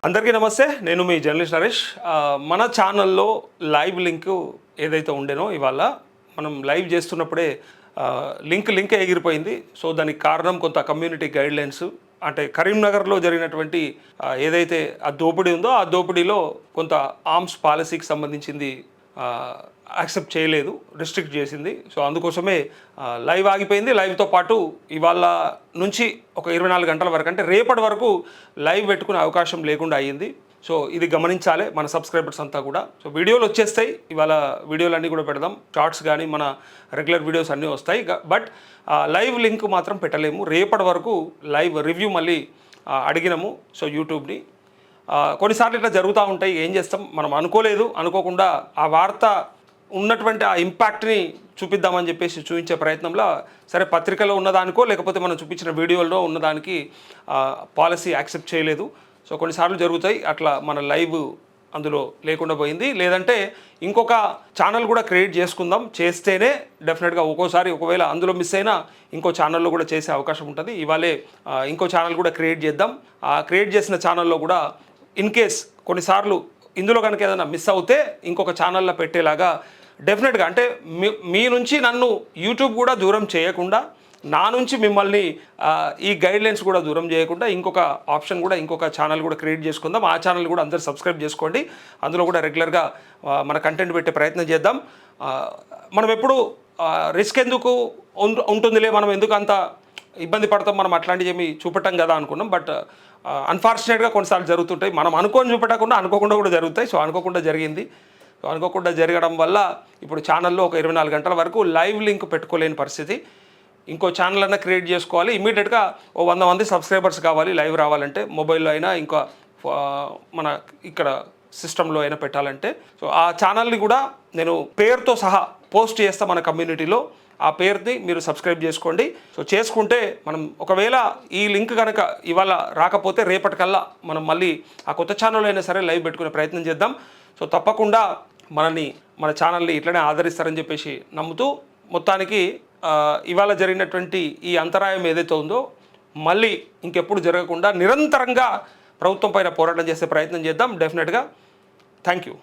అందరికీ నమస్తే, నేను మీ జర్నలిస్ట్ నరేష్. మన ఛానల్లో లైవ్ లింక్ ఏదైతే ఉండేనో ఇవాళ మనం లైవ్ చేస్తున్నప్పుడే లింక్ ఎగిరిపోయింది. సో దానికి కారణం కొంత కమ్యూనిటీ గైడ్లైన్స్. అంటే కరీంనగర్లో జరిగినటువంటి ఏదైతే ఆ దోపిడీ ఉందో ఆ దోపిడీలో కొంత ఆర్మ్స్ పాలసీకి సంబంధించింది యాక్సెప్ట్ చేయలేదు, రిస్ట్రిక్ట్ చేసింది. సో అందుకోసమే లైవ్ ఆగిపోయింది. లైవ్తో పాటు ఇవాళ నుంచి ఒక 24 గంటల వరకు, అంటే రేపటి వరకు లైవ్ పెట్టుకునే అవకాశం లేకుండా అయ్యింది. సో ఇది గమనించాలి మన సబ్స్క్రైబర్స్ అంతా కూడా. సో వీడియోలు వచ్చేస్తాయి, ఇవాళ వీడియోలు అన్నీ కూడా పెడదాం, షార్ట్స్ కానీ మన రెగ్యులర్ వీడియోస్ అన్నీ వస్తాయి. బట్ లైవ్ లింక్ మాత్రం పెట్టలేము. రేపటి వరకు లైవ్ రివ్యూ మళ్ళీ అడిగినాము. సో యూట్యూబ్ని కొన్నిసార్లు ఇట్లా జరుగుతూ ఉంటాయి, ఏం చేస్తాం, మనం అనుకోకుండా ఆ వార్త ఉన్నటువంటి ఆ ఇంపాక్ట్ని చూపిద్దామని చెప్పేసి చూపించే ప్రయత్నంలో సరే పత్రికలో ఉన్నదానికో లేకపోతే మనం చూపించిన వీడియోలో ఉన్నదానికి పాలసీ యాక్సెప్ట్ చేయలేదు. సో కొన్నిసార్లు జరుగుతాయి అట్లా, మన లైవ్ అందులో లేకుండా పోయింది. లేదంటే ఇంకొక ఛానల్ కూడా క్రియేట్ చేసుకుందాం, చేస్తేనే డెఫినెట్గా ఒక్కోసారి ఒకవేళ అందులో మిస్ అయినా ఇంకో ఛానల్లో కూడా చేసే అవకాశం ఉంటుంది. ఇవాళే ఇంకో ఛానల్ కూడా క్రియేట్ చేద్దాం. ఆ క్రియేట్ చేసిన ఛానల్లో కూడా ఇన్ కేస్ కొన్నిసార్లు ఇందులో కనుక ఏదైనా మిస్ అవుతే ఇంకొక ఛానల్లో పెట్టేలాగా డెఫినెట్గా, అంటే మీ నుంచి నన్ను యూట్యూబ్ కూడా దూరం చేయకుండా, నా నుంచి మిమ్మల్ని ఈ గైడ్లైన్స్ కూడా దూరం చేయకుండా ఇంకొక ఆప్షన్ కూడా, ఇంకొక ఛానల్ కూడా క్రియేట్ చేసుకుందాం. ఆ ఛానల్ కూడా అందరూ సబ్స్క్రైబ్ చేసుకోండి. అందులో కూడా రెగ్యులర్గా మన కంటెంట్ పెట్టే ప్రయత్నం చేద్దాం. మనం ఎప్పుడు రిస్క్ ఎందుకు ఉంటుందిలే, మనం ఎందుకు అంత ఇబ్బంది పడతాం, మనం అట్లాంటివి ఏమి చూపెట్టాం కదా అనుకున్నాం. బట్ అన్ఫార్చునేట్గా కొన్నిసార్లు జరుగుతుంటాయి, మనం అనుకోకుండా కూడా జరుగుతాయి. సో అనుకోకుండా జరిగింది. సో అనుకోకుండా జరగడం వల్ల ఇప్పుడు ఛానల్లో ఒక 24 గంటల వరకు లైవ్ లింక్ పెట్టుకోలేని పరిస్థితి. ఇంకో ఛానల్ అన్నా క్రియేట్ చేసుకోవాలి. ఇమీడియట్గా 100 మంది సబ్స్క్రైబర్స్ కావాలి లైవ్ రావాలంటే, మొబైల్లో అయినా ఇంకా మన ఇక్కడ సిస్టంలో అయినా పెట్టాలంటే. సో ఆ ఛానల్ని కూడా నేను పేరుతో సహా పోస్ట్ చేస్తాను మన కమ్యూనిటీలో. ఆ పేరుని మీరు సబ్స్క్రైబ్ చేసుకోండి. సో చేసుకుంటే మనం ఒకవేళ ఈ లింక్ కనుక ఇవాళ రాకపోతే రేపటికల్లా మనం మళ్ళీ ఆ కొత్త ఛానల్ అయినా సరే లైవ్ పెట్టుకునే ప్రయత్నం చేద్దాం. సో తప్పకుండా మన ఛానల్ని ఇట్లనే ఆదరిస్తారని చెప్పేసి నమ్ముతూ, మొత్తానికి ఇవాళ జరిగినటువంటి ఈ అంతరాయం ఏదైతే ఉందో మళ్ళీ ఇంకెప్పుడు జరగకుండా నిరంతరంగా ప్రభుత్వం పైన పోరాటం చేసే ప్రయత్నం చేద్దాం. డెఫినెట్గా. Thank you.